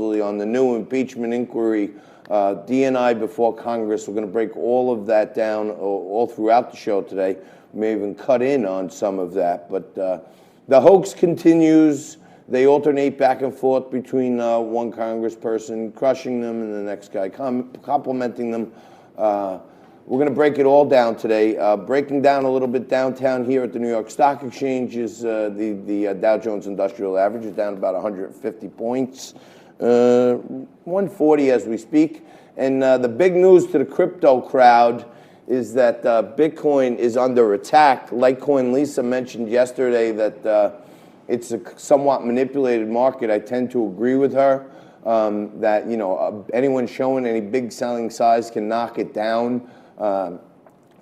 supposedly on the new impeachment inquiry, D&I before Congress. We're going to break all of that down all throughout the show today. We may even cut in on some of that. But the hoax continues. They alternate back and forth between one congressperson crushing them and the next guy complimenting them. We're going to break it all down today. Breaking down a little bit downtown here at the New York Stock Exchange is the Dow Jones Industrial Average is down about 150 points, 140 as we speak. And the big news to the crypto crowd is that Bitcoin is under attack. Litecoin Lisa mentioned yesterday that it's a somewhat manipulated market. I tend to agree with her that anyone showing any big selling size can knock it down.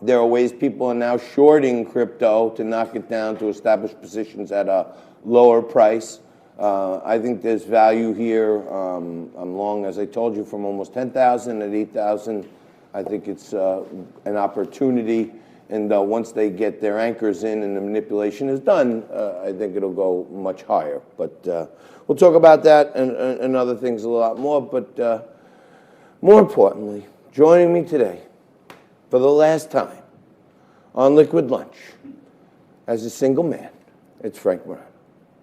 There are ways people are now shorting crypto to knock it down to establish positions at a lower price. I think there's value here. I'm long, as I told you, from almost 10,000 at 8,000. I think it's an opportunity. And once they get their anchors in and the manipulation is done, I think it'll go much higher. But we'll talk about that and other things a lot more. But more importantly, joining me today for the last time on Liquid Lunch as a single man, it's Frank Morano.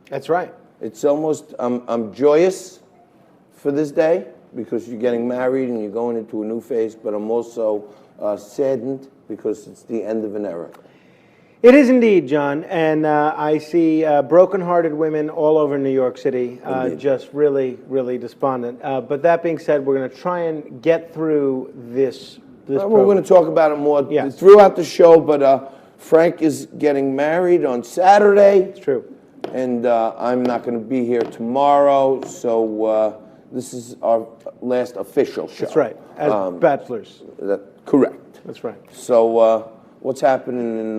That's right. It's almost, I'm joyous for this day because you're getting married and you're going into a new phase, but I'm also saddened because it's the end of an era. It is indeed, John, and I see broken-hearted women all over New York City, just really, really despondent. But that being said, we're going to try and get through this we're going to talk about it more throughout the show, but Frank is getting married on Saturday. It's true. And I'm not going to be here tomorrow, so this is our last official show. That's right, as bachelors. Correct. That's right. So what's happening in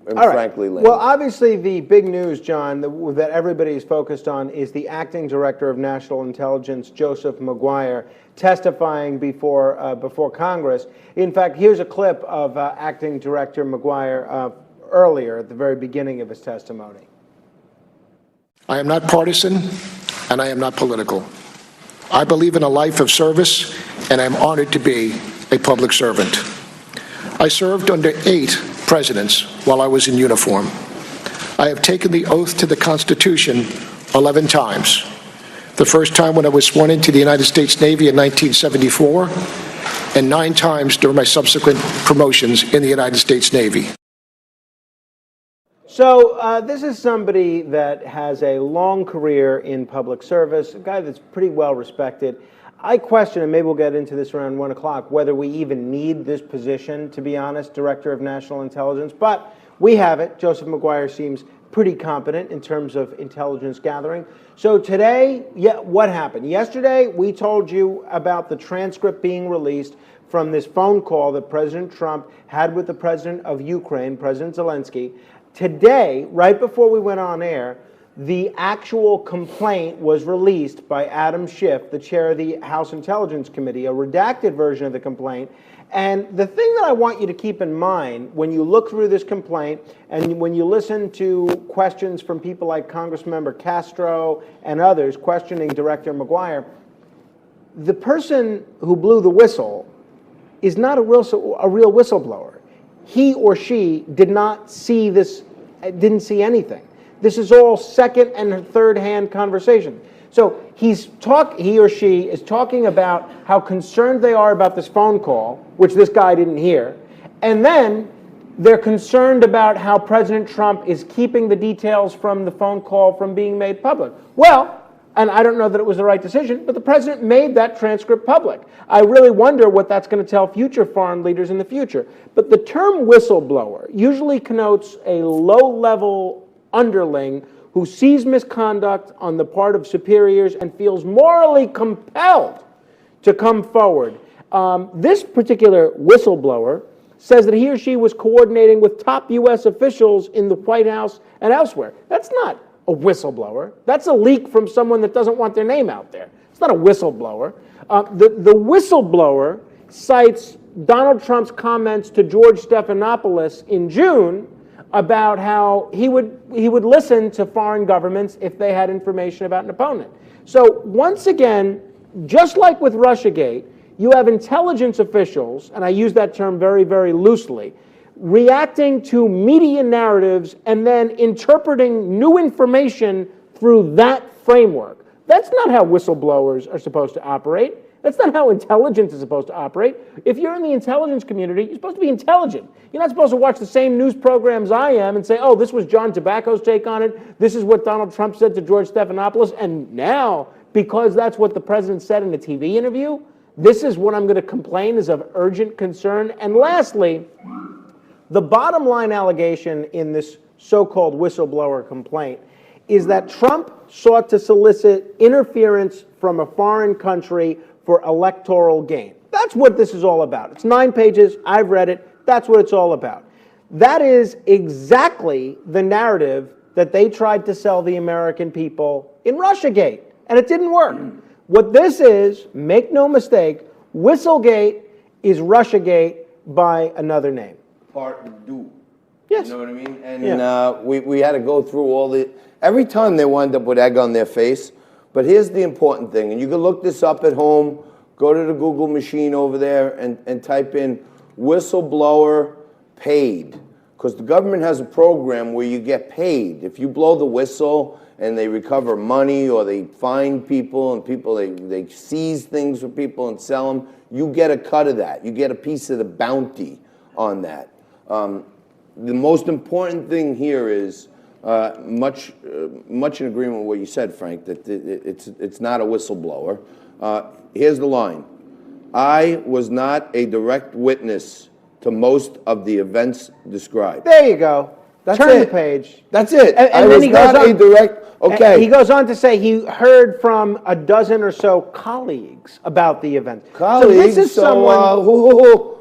Frankly land? Well, obviously the big news, John, that everybody is focused on is the acting director of national intelligence, Joseph Magure, testifying before Congress. In fact, here's a clip of acting director Magure earlier at the very beginning of his testimony. I am not partisan, and I am not political. I believe in a life of service, and I am honored to be a public servant. I served under 8 presidents while I was in uniform. I have taken the oath to the Constitution 11 times. The first time when I was sworn into the United States Navy in 1974, and 9 times during my subsequent promotions in the United States Navy. So this is somebody that has a long career in public service, a guy that's pretty well respected. I question, and maybe we'll get into this around 1 o'clock, whether we even need this position, to be honest, Director of National Intelligence. But we have it. Joseph Magure seems pretty competent in terms of intelligence gathering. So today, what happened? Yesterday, we told you about the transcript being released from this phone call that President Trump had with the president of Ukraine, President Zelensky. Today, right before we went on air, the actual complaint was released by Adam Schiff, the chair of the House Intelligence Committee, a redacted version of the complaint. And the thing that I want you to keep in mind when you look through this complaint and when you listen to questions from people like Congressmember Castro and others questioning Director Magure, the person who blew the whistle is not a real whistleblower. He or she did not see this, didn't see anything. This is all second and third-hand conversation. So he or she is talking about how concerned they are about this phone call, which this guy didn't hear, and then they're concerned about how President Trump is keeping the details from the phone call from being made public. Well, and I don't know that it was the right decision, but the president made that transcript public. I really wonder what that's going to tell future foreign leaders in the future. But the term whistleblower usually connotes a low-level underling who sees misconduct on the part of superiors and feels morally compelled to come forward. This particular whistleblower says that he or she was coordinating with top U.S. officials in the White House and elsewhere. That's not a whistleblower. That's a leak from someone that doesn't want their name out there. It's not a whistleblower. The whistleblower cites Donald Trump's comments to George Stephanopoulos in June about how he would listen to foreign governments if they had information about an opponent. So once again, just like with Russiagate, you have intelligence officials, and I use that term very, very loosely, reacting to media narratives and then interpreting new information through that framework. That's not how whistleblowers are supposed to operate. That's not how intelligence is supposed to operate. If you're in the intelligence community, you're supposed to be intelligent. You're not supposed to watch the same news programs I am and say, oh, this was John Tabacco's take on it. This is what Donald Trump said to George Stephanopoulos. And now, because that's what the president said in a TV interview, this is what I'm going to complain is of urgent concern. And lastly, the bottom line allegation in this so-called whistleblower complaint is that Trump sought to solicit interference from a foreign country for electoral gain. That's what this is all about. It's 9 pages. I've read it. That's what it's all about. That is exactly the narrative that they tried to sell the American people in Russiagate, and it didn't work. What this is, make no mistake, Whistlegate is Russiagate by another name. Part due. Yes. You know what I mean? And we had to go through all the... Every time they wind up with egg on their face. But here's the important thing, and you can look this up at home, go to the Google machine over there and type in whistleblower paid. Because the government has a program where you get paid. If you blow the whistle and they recover money or they find people and they seize things for people and sell them, you get a cut of that. You get a piece of the bounty on that. The most important thing here is much in agreement with what you said, Frank, that it's not a whistleblower. Here's the line. I was not a direct witness to most of the events described. There you go. Turn the page. That's it. And I then was he goes not on, a direct... Okay. He goes on to say he heard from a dozen or so colleagues about the event. Colleagues? So this is someone...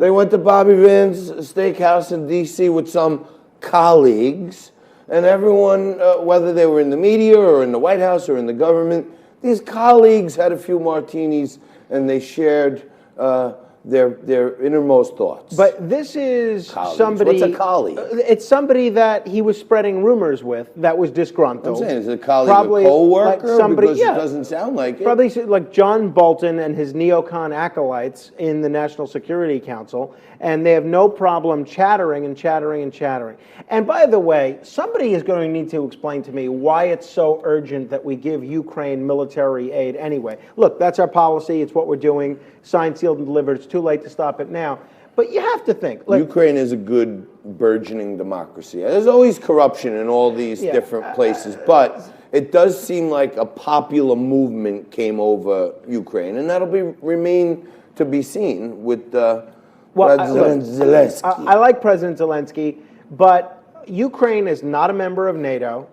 They went to Bobby Vin's steakhouse in D.C. with some colleagues, and everyone, whether they were in the media or in the White House or in the government, these colleagues had a few martinis and they shared their innermost thoughts. But this is Colleagues. somebody... What's a colleague? It's somebody that he was spreading rumors with that was disgruntled. I'm saying, is it a colleague, Probably a co-worker? like somebody, because it doesn't sound like it. Probably like John Bolton and his neocon acolytes in the National Security Council, and they have no problem chattering and chattering and chattering. And by the way, somebody is going to need to explain to me why it's so urgent that we give Ukraine military aid anyway. Look, that's our policy. It's what we're doing. Signed, sealed, and delivered. It's too late to stop it now. But you have to think. Ukraine is a good burgeoning democracy. There's always corruption in all these different places, but it does seem like a popular movement came over Ukraine, and that'll remain to be seen with President Zelensky. I like President Zelensky, but Ukraine is not a member of NATO.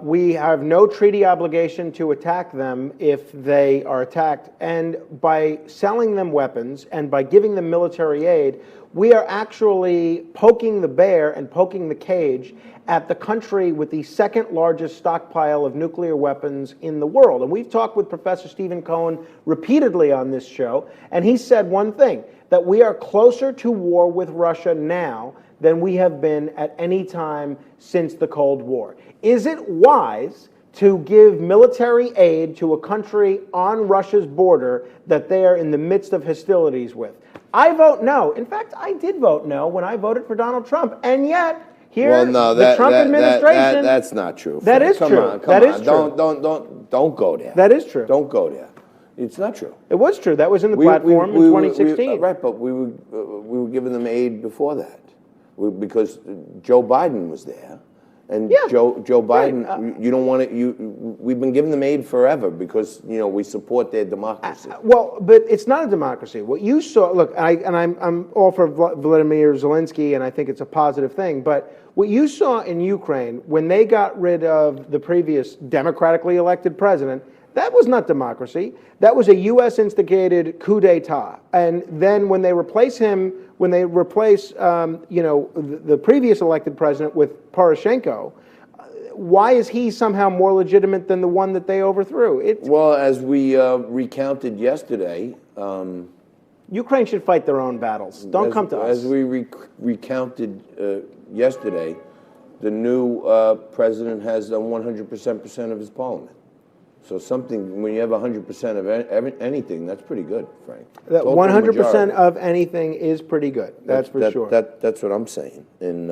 We have no treaty obligation to attack them if they are attacked. And by selling them weapons and by giving them military aid, we are actually poking the bear and poking the cage at the country with the second largest stockpile of nuclear weapons in the world. And we've talked with Professor Stephen Cohen repeatedly on this show, and he said one thing, that we are closer to war with Russia now than we have been at any time since the Cold War. Is it wise to give military aid to a country on Russia's border that they are in the midst of hostilities with? I vote no. In fact, I did vote no when I voted for Donald Trump. And yet, here, the Trump administration... That's not true. That is true. That is true. Don't go there. That is true. Don't go there. It's not true. It was true. That was in the platform in 2016. Right, but we were giving them aid before that. Because Joe Biden was there, and Joe Biden, right. You don't want it. We've been giving them aid forever because we support their democracy. Well, but it's not a democracy. What you saw, look, I'm all for Vladimir Zelensky, and I think it's a positive thing. But what you saw in Ukraine when they got rid of the previous democratically elected president, that was not democracy. That was a U.S.-instigated coup d'etat. And then when they replace him, when they replace, the previous elected president with Poroshenko, why is he somehow more legitimate than the one that they overthrew? Well, as we recounted yesterday... Ukraine should fight their own battles. Don't come to us. As we recounted yesterday, the new president has 100% of his parliament. So something, when you have 100% of anything, that's pretty good, Frank. That Total 100% majority. of anything is pretty good. That's for sure. That's what I'm saying. And,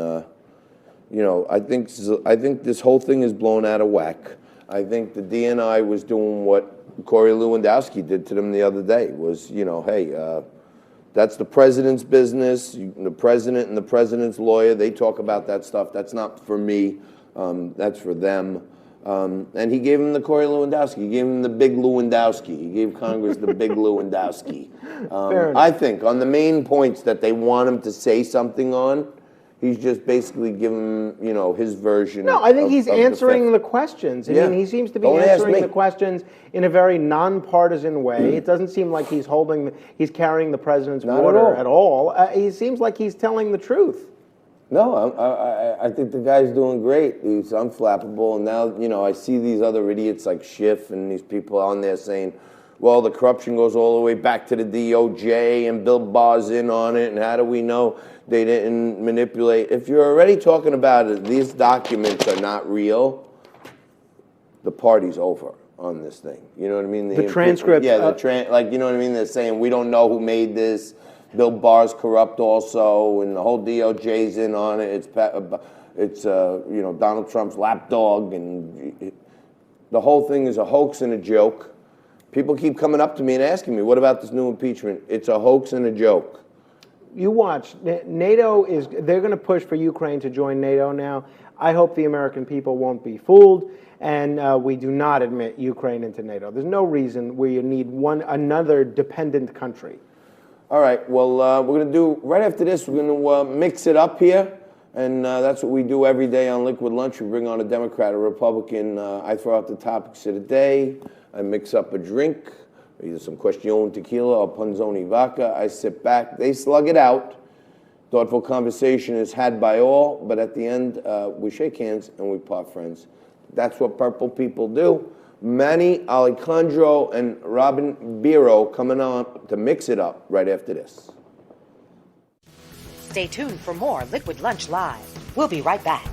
you know, I think this whole thing is blown out of whack. I think the DNI was doing what Corey Lewandowski did to them the other day, was, you know, hey, that's the president's business. The president and the president's lawyer, they talk about that stuff. That's not for me. That's for them. And he gave him the Corey Lewandowski. He gave him the big Lewandowski. He gave Congress the big Lewandowski. I think on the main points that they want him to say something on, he's just basically giving, you know, his version. No, I think he's answering the questions. I mean, he seems to be answering the questions in a very nonpartisan way. It doesn't seem like he's carrying the president's water at all. He seems like he's telling the truth. No, I think the guy's doing great. He's unflappable, and now, you know, I see these other idiots like Schiff and these people on there saying, well, the corruption goes all the way back to the DOJ, and Bill Barr's in on it, and how do we know they didn't manipulate? If you're already talking about it, these documents are not real, the party's over on this thing. You know what I mean? The transcript. Yeah, like, you know what I mean? They're saying, we don't know who made this. Bill Barr's corrupt also, and the whole DOJ's in on it. It's you know, Donald Trump's lapdog, and the whole thing is a hoax and a joke. People keep coming up to me and asking me, what about this new impeachment? It's a hoax and a joke. You watch. NATO they're going to push for Ukraine to join NATO now. I hope the American people won't be fooled, and we do not admit Ukraine into NATO. There's no reason where you need another dependent country. All right, well, we're going to do, right after this, we're going to mix it up here, and that's what we do every day on Liquid Lunch. We bring on a Democrat, a Republican. I throw out the topics of the day. I mix up a drink, either some Question tequila or Panzoni vodka. I sit back. They slug it out. Thoughtful conversation is had by all, but at the end, we shake hands and we part friends. That's what purple people do. Manny Alejandro and Robin Biro coming on to mix it up right after this. Stay tuned for more Liquid Lunch Live. We'll be right back.